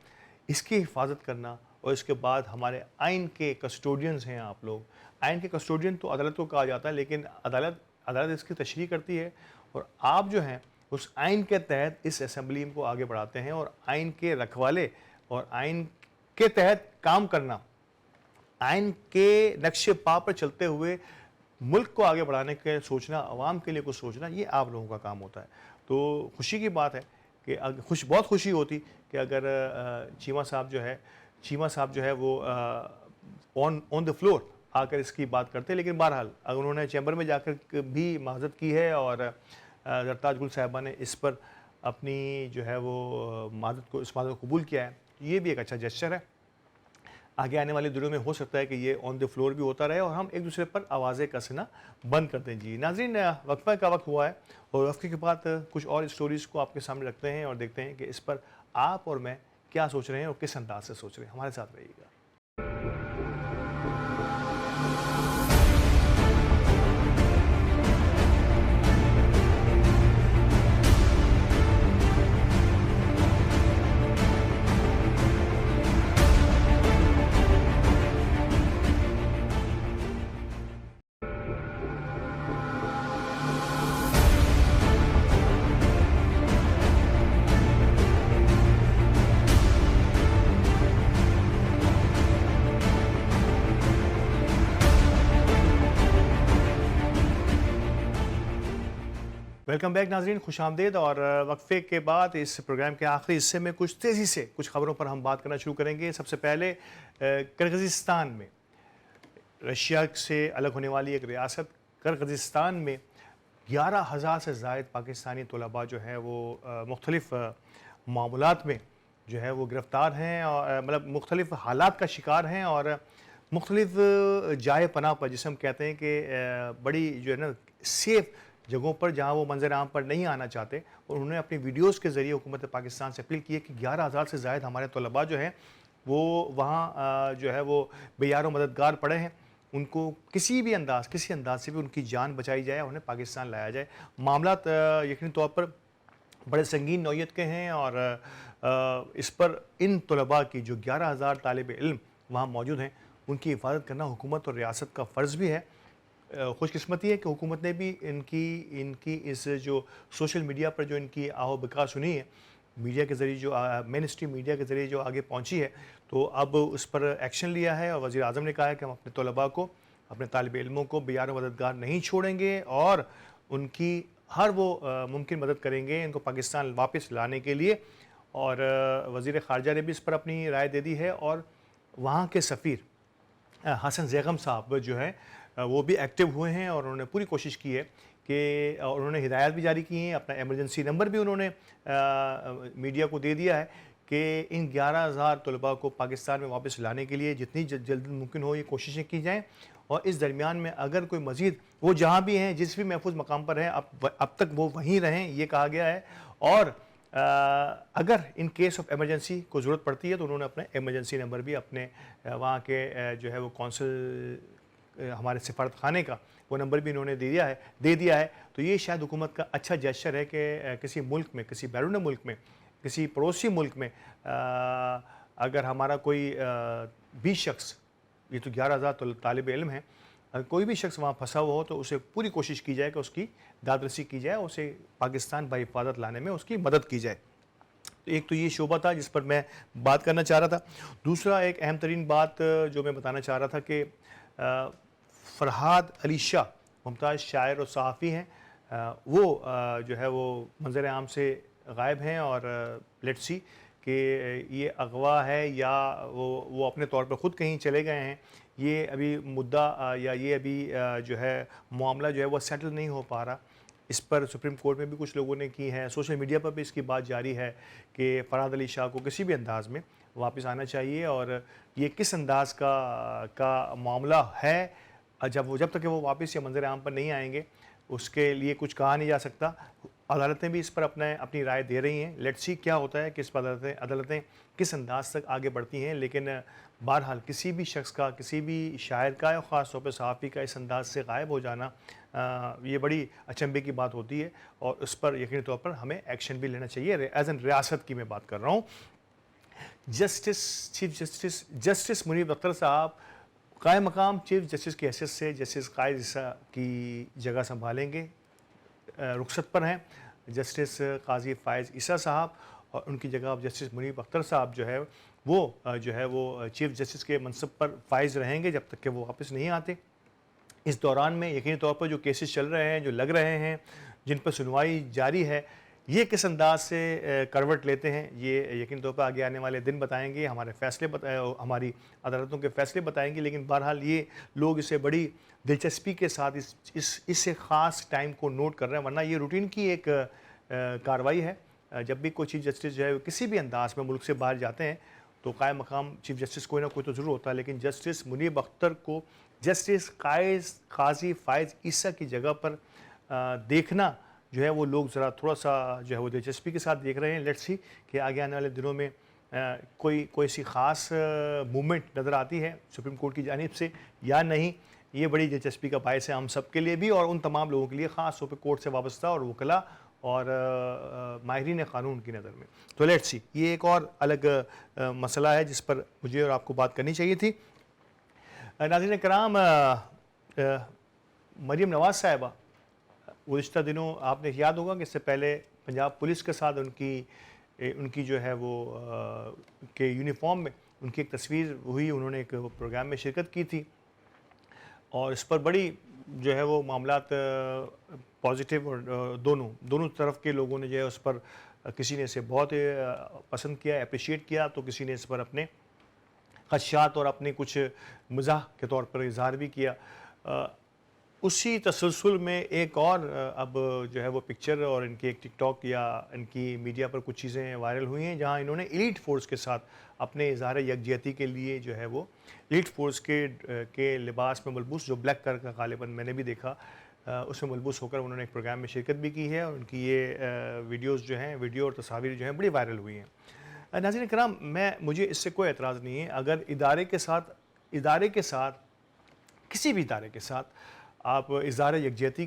इसकी हिफाजत करना, और इसके बाद हमारे आइन के कस्टोडियंस हैं आप लोग। आइन के कस्टोडियन तो अदालत को कहा जाता है, लेकिन अदालत इसकी तशरीह करती है और आप जो हैं उस आइन के तहत इस असेंबली को आगे बढ़ाते हैं और आइन के रखवाले और आइन के तहत काम करना, आइन के नक्शे पा पर चलते हुए मुल्क को आगे बढ़ाने के सोचना, आवाम के लिए कुछ सोचना, ये आप लोगों का काम होता है। तो खुशी की बात है कि बहुत खुशी होती कि अगर चीमा साहब जो है वो ऑन ऑन द फ्लोर आकर इसकी बात करते हैं। लेकिन बहरहाल अगर उन्होंने चैम्बर में जाकर भी माज़रत की है और ज़रताज गुल साहिबा ने इस पर अपनी जो है वो इस माज़रत को कबूल किया है, ये भी एक अच्छा जेस्चर है। आगे आने वाले दिनों में हो सकता है कि ये ऑन द फ्लोर भी होता रहे और हम एक दूसरे पर आवाज़ें कसना बंद कर दें। जी नाज़रीन, वक्फा का वक्त हुआ है और वक्फे के बाद कुछ और स्टोरीज़ को आपके सामने रखते हैं और देखते हैं कि इस पर आप और मैं क्या सोच रहे हैं और किस अंदाज से सोच रहे हैं। हमारे साथ रहिएगा। वेलकम बैक नाज़रीन, खुशामदीद। और वक्फे के बाद इस प्रोग्राम के आखिरी हिस्से में कुछ तेज़ी से कुछ खबरों पर हम बात करना शुरू करेंगे। सबसे पहले किर्गिज़स्तान में रशिया से अलग होने वाली एक रियासत किर्गिज़स्तान में 11,000 से ज़ायद पाकिस्तानी तलबा जो है वो मुख्तलिफ़ मामलात में जो है वो गिरफ़्तार हैं और मतलब मुख्तलिफ़ हालात का शिकार हैं और मुख्तलिफ़ जाए पनाह पर, जिसे हम कहते हैं कि बड़ी जो है ना सेफ़ जगहों पर जहाँ वो मंजर आम पर नहीं आना चाहते, और उन्होंने अपनी वीडियोज़ के ज़रिए हुकूमत पाकिस्तान से अपील की है कि 11,000 से ज़ायद हमारे तलबा जो हैं वो वहाँ जो है वो बेयार व मददगार पड़े हैं। उनको किसी अंदाज से भी उनकी जान बचाई जाए, उन्हें पाकिस्तान लाया जाए। मामलात यकीनी तौर पर बड़े संगीन नौइयत के हैं और इस पर इन तलबा की जो 11,000 तालिब इल्म वहाँ मौजूद हैं, उनकी हिफाजत करना हुकूमत और रियासत का फ़र्ज़ भी है। खुशकिस्मती है कि हुकूमत ने भी इनकी इस जो सोशल मीडिया पर जो इनकी आओ बका सुनी है, मीडिया के ज़रिए जो मेन स्ट्रीम मीडिया के ज़रिए जो आगे पहुंची है, तो अब उस पर एक्शन लिया है और वज़ीर आज़म ने कहा है कि हम अपने तलबा को, अपने तालिब इल्मों को बेयार मददगार नहीं छोड़ेंगे और उनकी हर वो मुमकिन मदद करेंगे इनको पाकिस्तान वापस लाने के लिए। और वज़ीर ख़ारजा ने भी इस पर अपनी राय दे दी है और वहाँ के सफ़ीर हसन ज़ैगम साहब जो हैं वो भी एक्टिव हुए हैं और उन्होंने पूरी कोशिश की है कि उन्होंने हिदायत भी जारी की हैं। अपना एमरजेंसी नंबर भी उन्होंने मीडिया को दे दिया है कि इन 11,000 तलबा को पाकिस्तान में वापस लाने के लिए जितनी जल्द मुमकिन हो ये कोशिशें की जाएँ। और इस दरमियान में अगर कोई मज़ीद वो जहाँ भी हैं, जिस भी महफूज मकाम पर हैं, अब तक वो वहीं रहें, ये कहा गया है। और अगर इन केस ऑफ एमरजेंसी को ज़रूरत पड़ती है तो उन्होंने अपना एमरजेंसी नंबर भी अपने वहाँ के जो है वो कौंसल हमारे सिफारत खाने का वो नंबर भी इन्होंने दे दिया है। तो ये शायद हुकूमत का अच्छा जेस्चर है कि किसी मुल्क में, किसी बैरून मुल्क में, किसी पड़ोसी मुल्क में अगर हमारा कोई भी शख्स, ये तो 11,000 तालिब इल्म हैं, अगर कोई भी शख्स वहाँ फंसा हुआ हो तो उसे पूरी कोशिश की जाए कि उसकी दादरसी की जाए, उसे पाकिस्तान बाहिफाजत लाने में उसकी मदद की जाए। तो एक तो ये शोबा था जिस पर मैं बात करना चाह रहा था। दूसरा एक अहम तरीन बात जो मैं बताना चाह रहा था कि फ़रहाद अली शाह मुमताज़ शायर और सहाफ़ी हैं, वो जो है वो मंज़र आम से गायब हैं और लेट्स सी कि ये अगवा है या वो अपने तौर पर ख़ुद कहीं चले गए हैं। ये अभी मुद्दा या ये अभी जो है मामला जो है वो सेटल नहीं हो पा रहा। इस पर सुप्रीम कोर्ट में भी कुछ लोगों ने की है, सोशल मीडिया पर भी इसकी बात जारी है कि फ़रहाद अली शाह को किसी भी अंदाज़ में वापस आना चाहिए। और ये किस अंदाज़ का मामला है, जब तक कि वो वापस या मंजर आम पर नहीं आएंगे उसके लिए कुछ कहा नहीं जा सकता। अदालतें भी इस पर अपनी राय दे रही हैं। लेट्स सी क्या होता है कि इस पर अदालतें किस अंदाज तक आगे बढ़ती हैं। लेकिन बहरहाल किसी भी शख्स का, किसी भी शायर का या ख़ास तौर पर सहाफ़ी का इस अंदाज से गायब हो जाना ये बड़ी अचंभे की बात होती है और उस पर यकीनी तौर पर हमें एक्शन भी लेना चाहिए। एज एन रियासत की मैं बात कर रहा हूँ। चीफ जस्टिस मुनीब अख्तर साहब कायम मकाम चीफ जस्टिस की हैसियत से जस्टिस कायद ईसा की जगह संभालेंगे, रुखसत पर हैं जस्टिस काजी फ़ायज़ ईसा साहब, और उनकी जगह अब जस्टिस मुनीब अख्तर साहब जो है वो चीफ जस्टिस के मनसब पर फ़ाइज़ रहेंगे जब तक कि वो वापस नहीं आते। इस दौरान में यकीनी तौर पर जो केसेस चल रहे हैं, जो लग रहे हैं, जिन पर सुनवाई जारी है, ये किस अंदाज से करवट लेते हैं, ये यकीनी तौर पर आगे आने वाले दिन बताएंगे, हमारी अदालतों के फैसले बताएंगे। लेकिन बहरहाल ये लोग इसे बड़ी दिलचस्पी के साथ इससे ख़ास टाइम को नोट कर रहे हैं, वरना ये रूटीन की एक कार्रवाई है। जब भी कोई चीफ जस्टिस जो है किसी भी अंदाज में मुल्क से बाहर जाते हैं तो कायम मकाम चीफ जस्टिस कोई ना कोई तो ज़रूर होता है, लेकिन जस्टिस मुनीब अख्तर को जस्टिस काजी फ़ायज़ ईसा की जगह पर देखना जो है वो लोग ज़रा थोड़ा सा जो है वो दिलचस्पी के साथ देख रहे हैं। लेट्स सी कि आगे आने वाले दिनों में कोई सी ख़ास मूवमेंट नज़र आती है सुप्रीम कोर्ट की जानिब से या नहीं। ये बड़ी दिलचस्पी का बायस है हम सब के लिए भी और उन तमाम लोगों के लिए, ख़ास तौर पर कोर्ट से वाबस्ता और वकला और माहिरीन क़ानून की नज़र में। तो लेट्स सी, ये एक और अलग मसला है जिस पर मुझे और आपको बात करनी चाहिए थी। नाज़रीन कराम, मरीम नवाज़ साहिबा गुज़िश्ता दिनों आपने याद होगा कि इससे पहले पंजाब पुलिस के साथ उनकी जो है वो के यूनिफॉर्म में उनकी एक तस्वीर हुई, उन्होंने एक प्रोग्राम में शिरकत की थी और इस पर बड़ी जो है वो मामलात पॉजिटिव और दोनों तरफ के लोगों ने जो है उस पर किसी ने इसे बहुत पसंद किया, अप्रिशिएट किया, तो किसी ने इस पर अपने ख़दशात और अपने कुछ मज़ाह के तौर पर इज़हार भी किया। उसी तसलसल में एक और अब जो है वो पिक्चर और इनकी एक टिकटॉक या इनकी मीडिया पर कुछ चीज़ें वायरल हुई हैं जहां इन्होंने एलीट फोर्स के साथ अपने इज़हार यकजहती के लिए जो है वो एलीट फोर्स के लिबास में मलबूस, जो ब्लैक कलर का गालिबन मैंने भी देखा, उसमें मलबूस होकर उन्होंने एक प्रोग्राम में शिरकत भी की है और उनकी ये वीडियो और तस्वीर जो हैं बड़ी वायरल हुई हैं। नाज़रीन कराम, मुझे इससे कोई एतराज़ नहीं है अगर इदारे के साथ किसी भी इदारे के साथ आप इज़हार यकजहती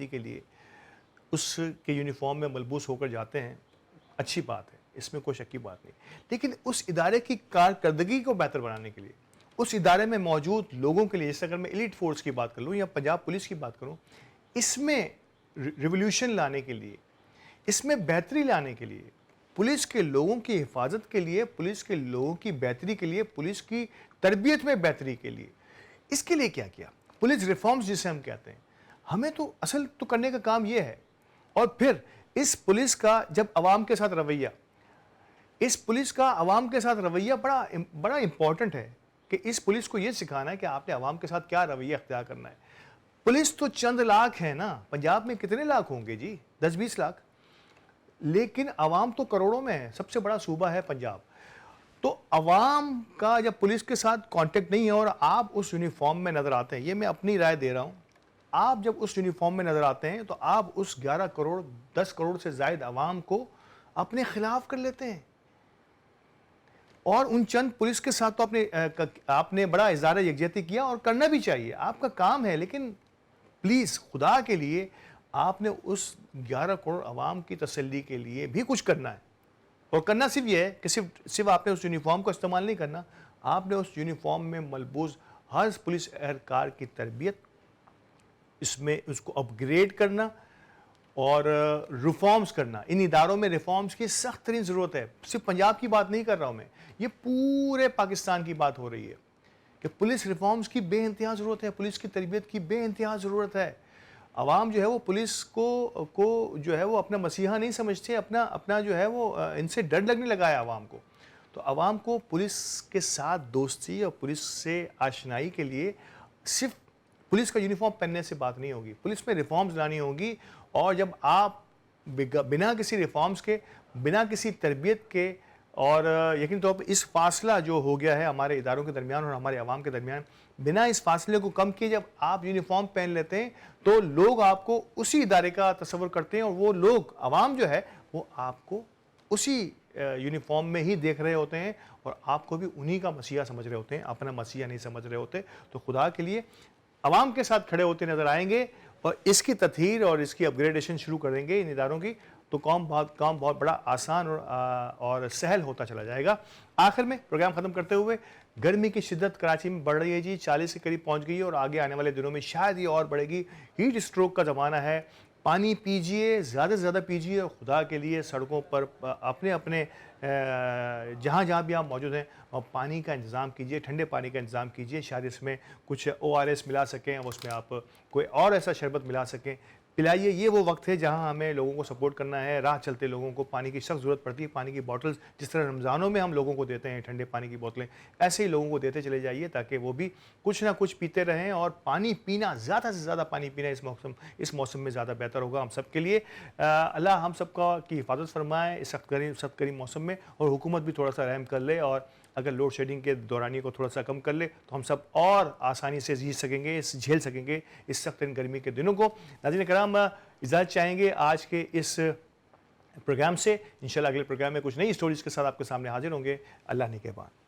के लिए उसके यूनिफॉर्म में मलबूस होकर जाते हैं, अच्छी बात है, इसमें कोई शक की बात नहीं। लेकिन उस इदारे की कारकर्दगी को बेहतर बनाने के लिए, उस इदारे में मौजूद लोगों के लिए, जैसे अगर मैं एलीट फोर्स की बात कर लूँ या पंजाब पुलिस की बात करूँ, इसमें रिवोल्यूशन लाने के लिए, इसमें बेहतरी लाने के लिए, पुलिस के लोगों की हिफाजत के लिए, पुलिस के लोगों की बेहतरी के लिए, पुलिस की तरबियत में बेहतरी के लिए, इसके लिए क्या किया? पुलिस रिफॉर्म्स जिसे हम कहते हैं, हमें तो असल तो करने का काम ये है। और फिर इस पुलिस का जब अवाम के साथ रवैया, इस पुलिस का अवाम के साथ रवैया बड़ा इंपॉर्टेंट है कि इस पुलिस को ये सिखाना है कि आपने अवाम के साथ क्या रवैया अख्तियार करना है। पुलिस तो चंद लाख है ना, पंजाब में कितने लाख होंगे जी, 10-20 लाख, लेकिन अवाम तो करोड़ों में है, सबसे बड़ा सूबा है पंजाब। तो अवाम का जब पुलिस के साथ कांटेक्ट नहीं है और आप उस यूनिफॉर्म में नज़र आते हैं, ये मैं अपनी राय दे रहा हूँ, आप जब उस यूनिफॉर्म में नज़र आते हैं तो आप उस 11 करोड़ 10 करोड़ से ज़ायद अवाम को अपने खिलाफ कर लेते हैं। और उन चंद पुलिस के साथ तो आपने बड़ा इज़हार यकजहती किया और करना भी चाहिए, आपका काम है, लेकिन प्लीज़ खुदा के लिए आपने उस 11 करोड़ अवाम की तसल्ली के लिए भी कुछ करना है। और करना सिर्फ ये है कि सिर्फ आपने उस यूनिफॉर्म को इस्तेमाल नहीं करना, आपने उस यूनिफॉर्म में मलबूस हर पुलिस एहलकार की तरबियत, इसमें उसको अपग्रेड करना और रिफॉर्म्स करना। इन इदारों में रिफॉर्म्स की सख्त तरीन ज़रूरत है। सिर्फ पंजाब की बात नहीं कर रहा हूँ मैं, ये पूरे पाकिस्तान की बात हो रही है कि पुलिस रिफॉर्म्स की बेइंतहा ज़रूरत है, पुलिस की तरबियत की बेइंतहा ज़रूरत है। अवाम जो है वो पुलिस को जो है वो अपना मसीहा नहीं समझते, अपना जो है वो इनसे डर लगने लगा है अवाम को। तो अवाम को पुलिस के साथ दोस्ती और पुलिस से आशनाई के लिए सिर्फ पुलिस का यूनिफॉर्म पहनने से बात नहीं होगी, पुलिस में रिफॉर्म्स लानी होगी। और जब आप बिना किसी रिफॉर्म्स के, बिना किसी तरबियत के, और यकीन तौर पर इस फासला जो हो गया है हमारे इदारों के दरमियान और हमारे अवाम के दरमियान, बिना इस फासले को कम किए जब आप यूनिफॉर्म पहन लेते हैं तो लोग आपको उसी इदारे का तस्वर करते हैं और वो लोग, अवाम जो है वो आपको उसी यूनिफॉर्म में ही देख रहे होते हैं और आपको भी उन्हीं का मसीहा समझ रहे होते हैं, अपना मसीहा नहीं समझ रहे होते। तो खुदा के लिए अवाम के साथ खड़े होते नजर आएंगे और इसकी तथहीर और इसकी अपग्रेडेशन शुरू करेंगे इन इदारों की, तो काम बहुत बड़ा आसान और सहल होता चला जाएगा। आखिर में प्रोग्राम ख़त्म करते हुए, गर्मी की शिद्दत कराची में बढ़ रही है जी, 40 के करीब पहुंच गई है और आगे आने वाले दिनों में शायद ये और बढ़ेगी। हीट स्ट्रोक का ज़माना है, पानी पीजिए, ज़्यादा से ज़्यादा पीजिए और खुदा के लिए सड़कों पर अपने-अपने जहाँ-जहाँ भी आप मौजूद हैं पानी का इंतज़ाम कीजिए, ठंडे पानी का इंतज़ाम कीजिए। शायद इसमें कुछ ओआरएस मिला सकें, उसमें आप कोई और ऐसा शरबत मिला सकें, पिलाइए। ये वो वक़्त है जहाँ हमें लोगों को सपोर्ट करना है। राह चलते लोगों को पानी की सख्त ज़रूरत पड़ती है। पानी की बॉटल्स जिस तरह रमज़ानों में हम लोगों को देते हैं ठंडे पानी की बोतलें, ऐसे ही लोगों को देते चले जाइए ताकि वो भी कुछ ना कुछ पीते रहें और पानी पीना, ज़्यादा से ज़्यादा पानी पीना इस मौसम में ज़्यादा बेहतर होगा हम सब के लिए। अल्लाह हम सबका की हिफ़ाज़त फ़रमाए इस सख्त गर्म मौसम में और हुकूमत भी थोड़ा-सा रहम कर ले और अगर लोड शेडिंग के दौरानिए को थोड़ा-सा कम कर ले, तो हम सब और आसानी से जी सकेंगे, झेल सकेंगे इस सख्त गर्मी के दिनों को। नाज़रीन कराम, इजाज़त चाहेंगे आज के इस प्रोग्राम से। इंशाल्लाह अगले प्रोग्राम में कुछ नई स्टोरीज़ के साथ आपके सामने हाज़िर होंगे। अल्लाह निगहबान।